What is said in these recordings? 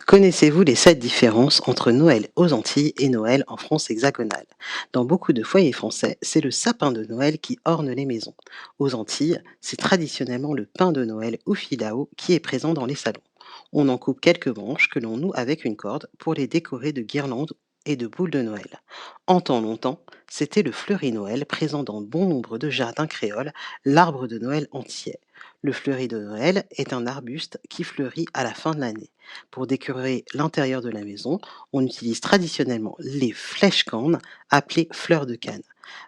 Connaissez-vous les 7 différences entre Noël aux Antilles et Noël en France hexagonale? Dans beaucoup de foyers français, c'est le sapin de Noël qui orne les maisons. Aux Antilles, c'est traditionnellement le pain de Noël ou filao qui est présent dans les salons. On en coupe quelques branches que l'on noue avec une corde pour les décorer de guirlandes et de boules de Noël. En temps longtemps, c'était le fleuri Noël présent dans bon nombre de jardins créoles, l'arbre de Noël entier. Le fleuri de Noël est un arbuste qui fleurit à la fin de l'année. Pour décorer l'intérieur de la maison, on utilise traditionnellement les flèches-cornes, appelées fleurs de canne.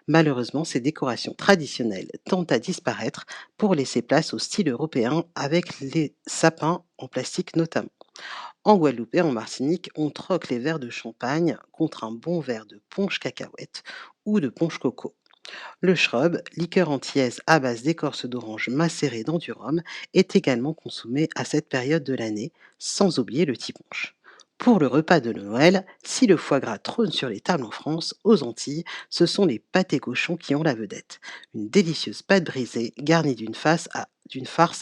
Malheureusement, ces décorations traditionnelles tendent à disparaître pour laisser place au style européen avec les sapins en plastique notamment. En Guadeloupe et en Martinique, on troque les verres de champagne contre un bon verre de punch cacahuète ou de punch coco. Le shrub, liqueur antillaise à base d'écorce d'orange macérée dans du rhum, est également consommé à cette période de l'année, sans oublier le tiponche. Pour le repas de Noël, si le foie gras trône sur les tables en France, aux Antilles, ce sont les pâtés cochons qui ont la vedette. Une délicieuse pâte brisée garnie d'une farce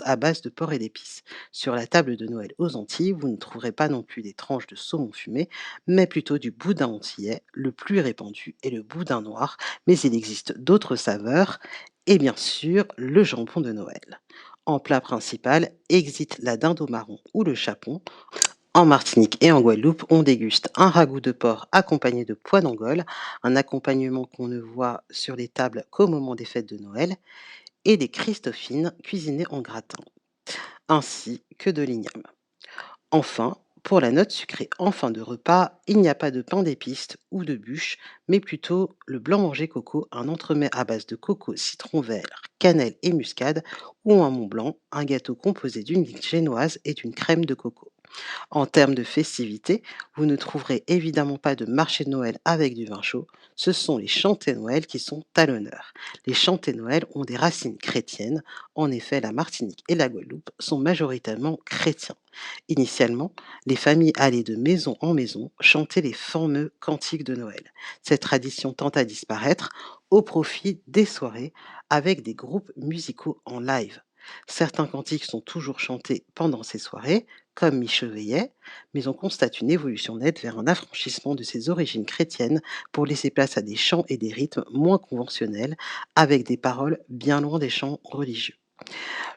à base de porc et d'épices. Sur la table de Noël aux Antilles, vous ne trouverez pas non plus des tranches de saumon fumé, mais plutôt du boudin antillais, le plus répandu est le boudin noir, mais il existe d'autres saveurs et bien sûr le jambon de Noël. En plat principal, existe la dinde au marron ou le chapon. En Martinique et en Guadeloupe, on déguste un ragoût de porc accompagné de pois d'Angole, un accompagnement qu'on ne voit sur les tables qu'au moment des fêtes de Noël, et des christophines cuisinées en gratin, ainsi que de l'igname. Enfin, pour la note sucrée en fin de repas, il n'y a pas de pain d'épices ou de bûche, mais plutôt le blanc manger coco, un entremets à base de coco, citron vert, cannelle et muscade, ou un Mont Blanc, un gâteau composé d'une huile génoise et d'une crème de coco. En termes de festivités, vous ne trouverez évidemment pas de marché de Noël avec du vin chaud, ce sont les chantés Noël qui sont à l'honneur. Les chantés Noël ont des racines chrétiennes, en effet la Martinique et la Guadeloupe sont majoritairement chrétiens. Initialement, les familles allaient de maison en maison chanter les fameux cantiques de Noël. Cette tradition tend à disparaître au profit des soirées avec des groupes musicaux en live. Certains cantiques sont toujours chantés pendant ces soirées, comme Micheveillet, mais on constate une évolution nette vers un affranchissement de ses origines chrétiennes pour laisser place à des chants et des rythmes moins conventionnels, avec des paroles bien loin des chants religieux.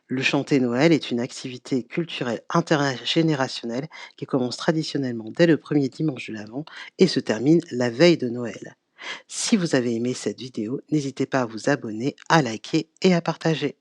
Le chanter Noël est une activité culturelle intergénérationnelle qui commence traditionnellement dès le premier dimanche de l'Avent et se termine la veille de Noël. Si vous avez aimé cette vidéo, n'hésitez pas à vous abonner, à liker et à partager.